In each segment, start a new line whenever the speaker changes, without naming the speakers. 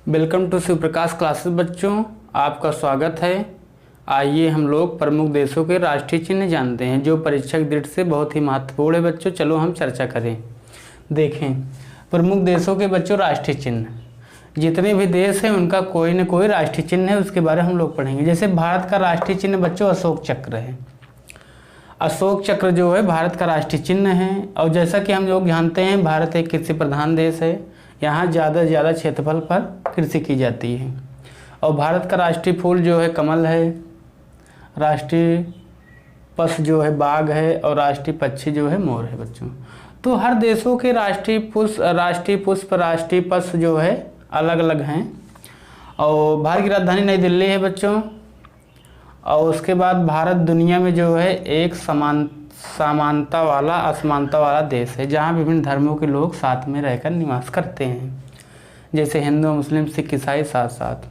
Welcome to Shiv Prakash classes. बच्चों, आपका स्वागत है। आइए हम लोग प्रमुख देशों के राष्ट्रीय चिन्ह जानते हैं जो परीक्षा की दृष्टि से बहुत ही महत्वपूर्ण है। बच्चों चलो हम चर्चा करें। देखें, प्रमुख देशों के बच्चों राष्ट्रीय चिन्ह, जितने भी देश हैं उनका कोई न कोई राष्ट्रीय चिन्ह है, उसके बारे में हम लोग पढ़ेंगे। जैसे भारत का राष्ट्रीय चिन्ह बच्चों अशोक चक्र है। अशोक चक्र जो है भारत का राष्ट्रीय चिन्ह है। और जैसा कि हम लोग जानते हैं, भारत एक कृषि प्रधान देश है। यहाँ ज़्यादा से ज़्यादा क्षेत्रफल पर कृषि की जाती है। और भारत का राष्ट्रीय फूल जो है कमल है, राष्ट्रीय पशु जो है बाघ है, और राष्ट्रीय पक्षी जो है मोर है। बच्चों तो हर देशों के राष्ट्रीय पुष्प, राष्ट्रीय पशु जो है अलग अलग हैं। और भारत की राजधानी नई दिल्ली है बच्चों। और उसके बाद भारत दुनिया में जो है एक असमानता वाला देश है, जहाँ विभिन्न धर्मों के लोग साथ में रहकर निवास करते हैं, जैसे हिंदू, मुस्लिम, सिख, ईसाई साथ साथ।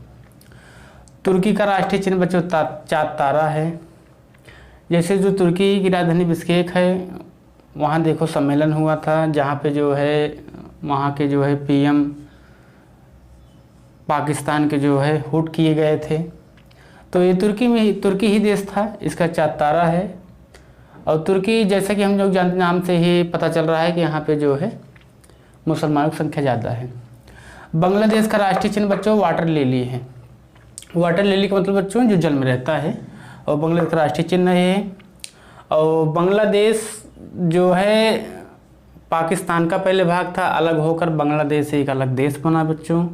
तुर्की का राष्ट्रीय चिन्ह बच्चों चाँद तारा है। जैसे जो तुर्की की राजधानी बिश्केक है, वहाँ देखो सम्मेलन हुआ था, जहाँ पे जो है वहाँ के जो है पीएम पाकिस्तान के जो है हुट किए गए थे। तो ये तुर्की ही देश था, इसका चाँद तारा है। और तुर्की, जैसा कि हम लोग जानते, नाम से ही पता चल रहा है कि यहाँ पे जो है मुसलमानों की संख्या ज़्यादा है। बांग्लादेश का राष्ट्रीय चिन्ह बच्चों वाटर लिली है। वाटर लिली का मतलब बच्चों जो जल में रहता है, और बांग्लादेश का राष्ट्रीय चिन्ह है। और बांग्लादेश जो है पाकिस्तान का पहले भाग था, अलग होकर बांग्लादेश एक अलग देश बना बच्चों।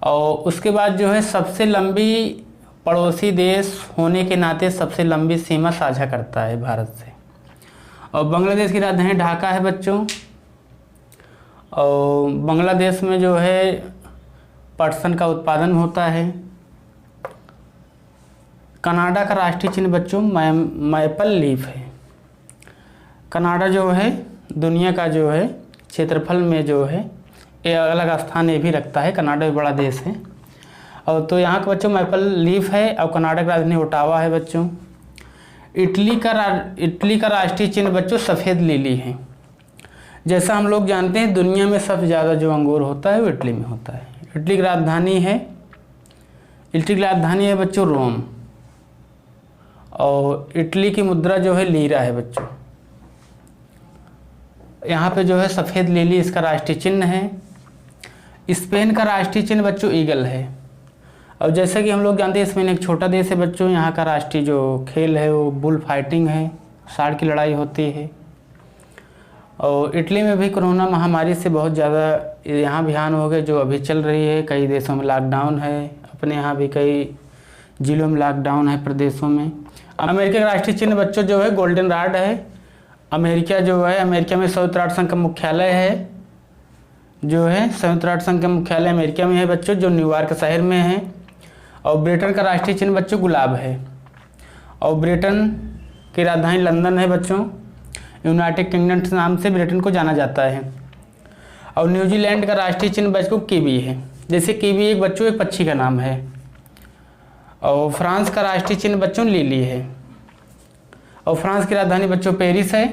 और उसके बाद जो है सबसे लंबी पड़ोसी देश होने के नाते सबसे लंबी सीमा साझा करता है भारत से। और बांग्लादेश की राजधानी ढाका है बच्चों। और बांग्लादेश में जो है पटसन का उत्पादन होता है। कनाडा का राष्ट्रीय चिन्ह बच्चों मैपल लीफ है। कनाडा जो है दुनिया का जो है क्षेत्रफल में जो है एक अलग स्थान ये भी रखता है। कनाडा भी बड़ा देश है। और तो यहाँ के बच्चों मैपल लीफ है। और कनाडा की राजधानी ओटावा है बच्चों। इटली का राष्ट्रीय चिन्ह बच्चों सफ़ेद लिली है। जैसा हम लोग जानते हैं, दुनिया में सबसे ज़्यादा जो अंगूर होता है वो इटली में होता है। इटली की राजधानी है बच्चों रोम। और इटली की मुद्रा जो है लीरा है बच्चों। यहाँ पे जो है सफ़ेद लिली इसका राष्ट्रीय चिन्ह है। स्पेन का राष्ट्रीय चिन्ह बच्चों ईगल है। और जैसा कि हम लोग जानते हैं, स्पेन एक छोटा देश है बच्चों। यहाँ का राष्ट्रीय जो खेल है वो बुल फाइटिंग है, सांड की लड़ाई होती है। और इटली में भी कोरोना महामारी से बहुत ज़्यादा यहाँ अभियान हो गए जो अभी चल रही है। कई देशों में लॉकडाउन है, अपने यहाँ भी कई जिलों में लॉकडाउन है, प्रदेशों में। अमेरिका का राष्ट्रीय चिन्ह बच्चों जो है गोल्डन रॉड है। अमेरिका में संयुक्त राष्ट्र संघ का मुख्यालय है, जो है संयुक्त राष्ट्र संघ का मुख्यालय अमेरिका में है बच्चों, जो न्यूयॉर्क शहर में है। और ब्रिटेन का राष्ट्रीय चिन्ह बच्चों गुलाब है। और ब्रिटेन की राजधानी लंदन है बच्चों। यूनाइटेड किंगडम के नाम से ब्रिटेन को जाना जाता है। और न्यूजीलैंड का राष्ट्रीय चिन्ह बच्चों कीवी है। जैसे कीवी एक बच्चों एक पक्षी का नाम है। और फ्रांस का राष्ट्रीय चिन्ह बच्चों लिली है। और फ्रांस की राजधानी बच्चों पेरिस है।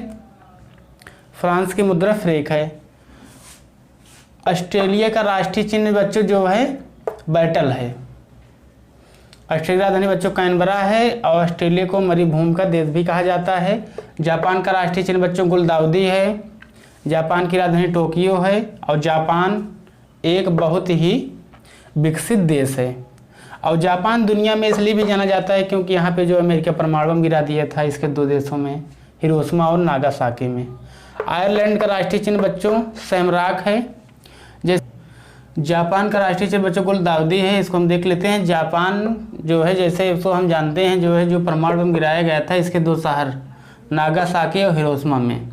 फ्रांस की मुद्रा फ्रेंक है। ऑस्ट्रेलिया का राष्ट्रीय चिन्ह बच्चों जो है बैटल है। ऑस्ट्रेलिया राजधानी बच्चों कैनबरा है। और ऑस्ट्रेलिया को मरुभूमि का देश भी कहा जाता है। जापान का राष्ट्रीय चिन्ह बच्चों गुलदाउदी है। जापान की राजधानी टोक्यो है। और जापान एक बहुत ही विकसित देश है। और जापान दुनिया में इसलिए भी जाना जाता है क्योंकि यहाँ पे जो अमेरिका परमाणु बम गिरा दिया था इसके दो देशों में, हिरोशिमा और नागासाकी में। आयरलैंड का राष्ट्रीय चिन्ह बच्चों सैमराक है। जैसे जापान का राष्ट्रीय चिन्ह बच्चों गुलदाउदी है। इसको हम देख लेते हैं। जापान जो है, जैसे इसको हम जानते हैं, जो है जो परमाणु बम गिराया गया था इसके दो शहर नागासाकी और हिरोशिमा में।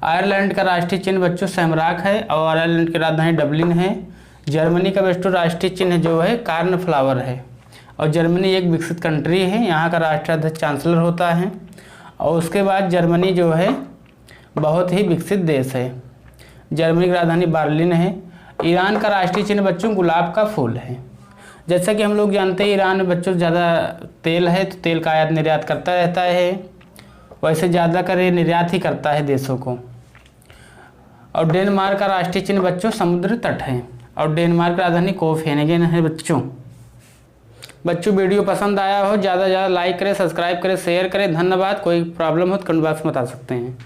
आयरलैंड का राष्ट्रीय चिन्ह बच्चों सैमराक है। और आयरलैंड की राजधानी डबलिन है। जर्मनी का बच्चों राष्ट्रीय चिन्ह जो है कार्न फ्लावर है। और जर्मनी एक विकसित कंट्री है। यहाँ का राष्ट्राध्यक्ष चांसलर होता है। और उसके बाद जर्मनी जो है बहुत ही विकसित देश है। जर्मनी की राजधानी बर्लिन है। ईरान का राष्ट्रीय चिन्ह बच्चों गुलाब का फूल है। जैसा कि हम लोग जानते हैं, ईरान में बच्चों ज़्यादा तेल है, तो तेल का आयात निर्यात करता रहता है। वैसे ज़्यादा करे निर्यात ही करता है देशों को। और डेनमार्क का राष्ट्रीय चिन्ह बच्चों समुद्र तट है। और डेनमार्क की राजधानी कोपेनहेगन है बच्चों। बच्चों वीडियो पसंद आया हो ज़्यादा से ज़्यादा लाइक करें, सब्सक्राइब करें, शेयर करें। धन्यवाद। कोई प्रॉब्लम हो तो कमेंट बॉक्स में बता सकते हैं।